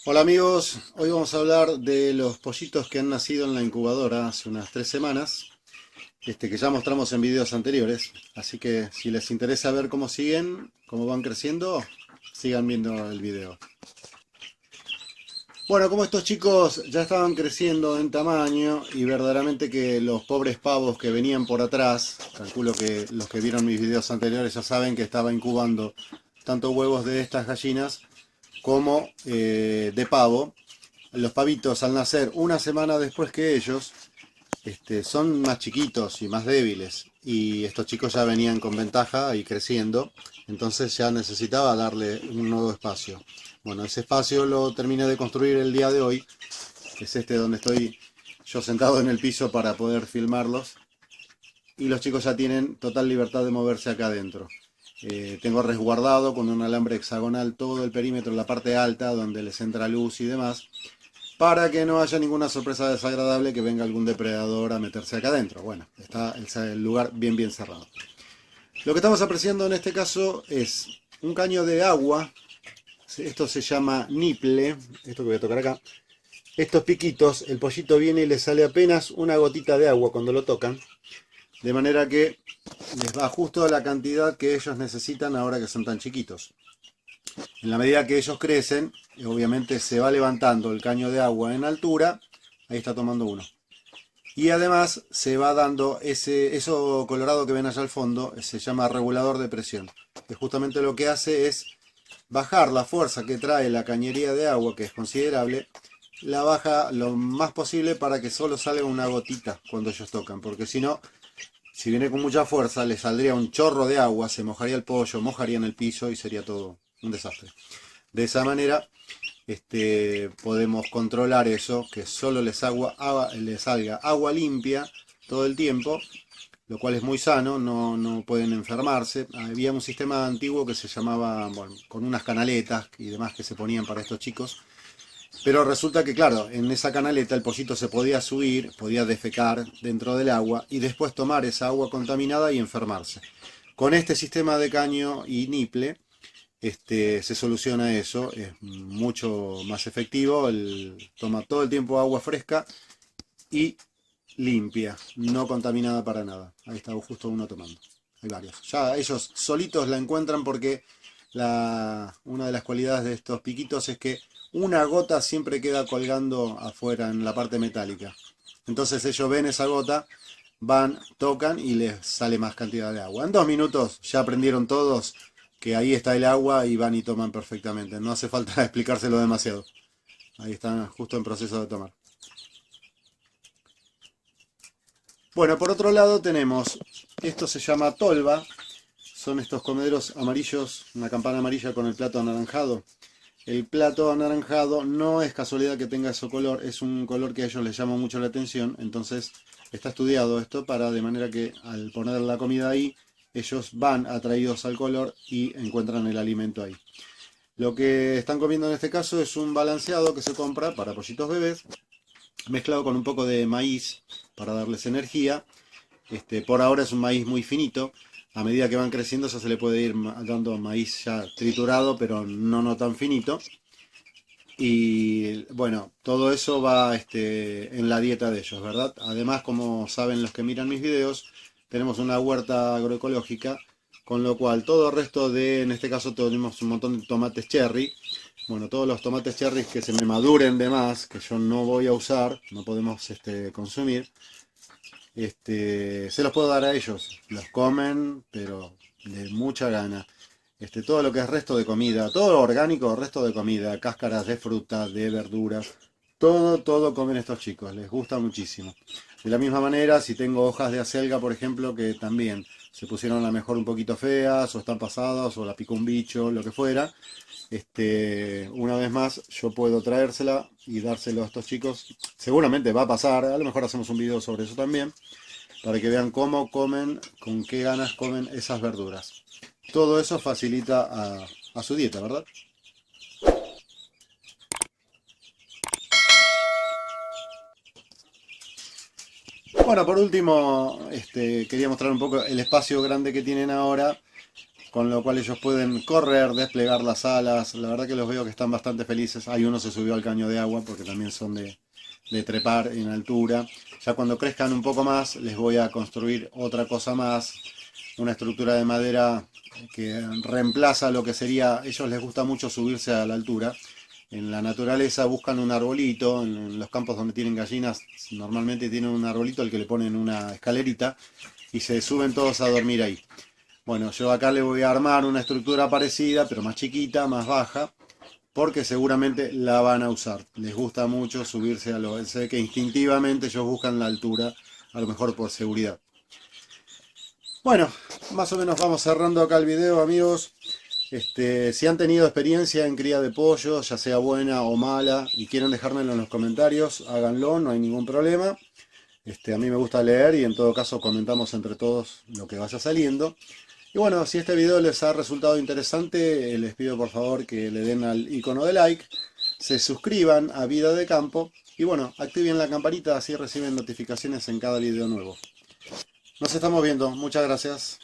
Hola amigos, hoy vamos a hablar de los pollitos que han nacido en la incubadora hace unas 3 semanas, que ya mostramos en videos anteriores, así que si les interesa ver cómo siguen, cómo van creciendo, sigan viendo el video. Bueno, como estos chicos ya estaban creciendo en tamaño y verdaderamente que los pobres pavos que venían por atrás, calculo que los que vieron mis videos anteriores ya saben que estaba incubando tanto huevos de estas gallinas como de pavo. Los pavitos al nacer una semana después que ellos, son más chiquitos y más débiles. Y estos chicos ya venían con ventaja y creciendo. Entonces ya necesitaba darle un nuevo espacio. Bueno, ese espacio lo terminé de construir el día de hoy. Es este donde estoy yo sentado en el piso para poder filmarlos. Y los chicos ya tienen total libertad de moverse acá adentro. Tengo resguardado con un alambre hexagonal todo el perímetro, la parte alta donde les entra luz y demás, para que no haya ninguna sorpresa desagradable que venga algún depredador a meterse acá adentro. Bueno, está el lugar bien cerrado. Lo que estamos apreciando en este caso es un caño de agua. Esto se llama niple, esto que voy a tocar acá. Estos piquitos, el pollito viene y le sale apenas una gotita de agua cuando lo tocan, de manera que les va justo a la cantidad que ellos necesitan ahora que son tan chiquitos. En la medida que ellos crecen, obviamente se va levantando el caño de agua en altura. Ahí está tomando uno. Y además se va dando eso colorado que ven allá al fondo, se llama regulador de presión. Que justamente lo que hace es bajar la fuerza que trae la cañería de agua, que es considerable, la baja lo más posible para que solo salga una gotita cuando ellos tocan. Porque si no, si viene con mucha fuerza, le saldría un chorro de agua, se mojaría el pollo, mojaría en el piso y sería todo un desastre. De esa manera podemos controlar eso, que solo les salga agua limpia todo el tiempo, lo cual es muy sano, no pueden enfermarse. Había un sistema antiguo que se llamaba, bueno, con unas canaletas y demás que se ponían para estos chicos, pero resulta que, claro, en esa canaleta el pollito se podía subir, podía defecar dentro del agua y después tomar esa agua contaminada y enfermarse. Con este sistema de caño y niple, se soluciona eso, es mucho más efectivo, toma todo el tiempo agua fresca y limpia, no contaminada para nada. Ahí está justo uno tomando. Hay varios. Ya ellos solitos la encuentran porque una de las cualidades de estos piquitos es que una gota siempre queda colgando afuera en la parte metálica. Entonces ellos ven esa gota, van, tocan y les sale más cantidad de agua. En 2 minutos ya aprendieron todos que ahí está el agua y van y toman perfectamente. No hace falta explicárselo demasiado. Ahí están justo en proceso de tomar. Bueno, por otro lado tenemos, esto se llama tolva, son estos comederos amarillos, una campana amarilla con el plato anaranjado. El plato anaranjado no es casualidad que tenga ese color, es un color que a ellos les llama mucho la atención, entonces está estudiado esto para de manera que al poner la comida ahí, ellos van atraídos al color y encuentran el alimento ahí. Lo que están comiendo en este caso es un balanceado que se compra para pollitos bebés, mezclado con un poco de maíz para darles energía. Por ahora es un maíz muy finito. A medida que van creciendo ya se le puede ir dando maíz ya triturado, pero no tan finito. Y bueno, todo eso va en la dieta de ellos, ¿verdad? Además, como saben los que miran mis videos, tenemos una huerta agroecológica, con lo cual todo el resto en este caso tenemos un montón de tomates cherry. Bueno, todos los tomates cherry que se me maduren de más, que yo no voy a usar, no podemos consumir, se los puedo dar a ellos. Los comen, pero de mucha gana. Todo lo que es resto de comida, todo lo orgánico, resto de comida, cáscaras de frutas, de verduras, todo comen estos chicos, les gusta muchísimo. De la misma manera, si tengo hojas de acelga, por ejemplo, que también se pusieron a lo mejor un poquito feas, o están pasadas, o la picó un bicho, lo que fuera, una vez más, yo puedo traérsela y dárselo a estos chicos. Seguramente va a pasar, a lo mejor hacemos un video sobre eso también, para que vean cómo comen, con qué ganas comen esas verduras. Todo eso facilita a su dieta, ¿verdad? Bueno, por último, quería mostrar un poco el espacio grande que tienen ahora. con lo cual ellos pueden correr, desplegar las alas. La verdad que los veo que están bastante felices. Hay uno se subió al caño de agua porque también son de trepar en altura. Ya cuando crezcan un poco más les voy a construir otra cosa más, una estructura de madera que reemplaza lo que sería, a ellos les gusta mucho subirse a la altura. En la naturaleza buscan un arbolito, en los campos donde tienen gallinas normalmente tienen un arbolito al que le ponen una escalerita y se suben todos a dormir ahí. Bueno, yo acá le voy a armar una estructura parecida, pero más chiquita, más baja, porque seguramente la van a usar. Les gusta mucho subirse a lo... Sé que instintivamente ellos buscan la altura, a lo mejor por seguridad. Bueno, más o menos vamos cerrando acá el video, amigos. Si han tenido experiencia en cría de pollo, ya sea buena o mala, y quieren dejármelo en los comentarios, háganlo, no hay ningún problema. A mí me gusta leer y en todo caso comentamos entre todos lo que vaya saliendo. Y bueno, si este video les ha resultado interesante, les pido por favor que le den al icono de like, se suscriban a Vida de Campo y bueno, activen la campanita, así reciben notificaciones en cada video nuevo. Nos estamos viendo, muchas gracias.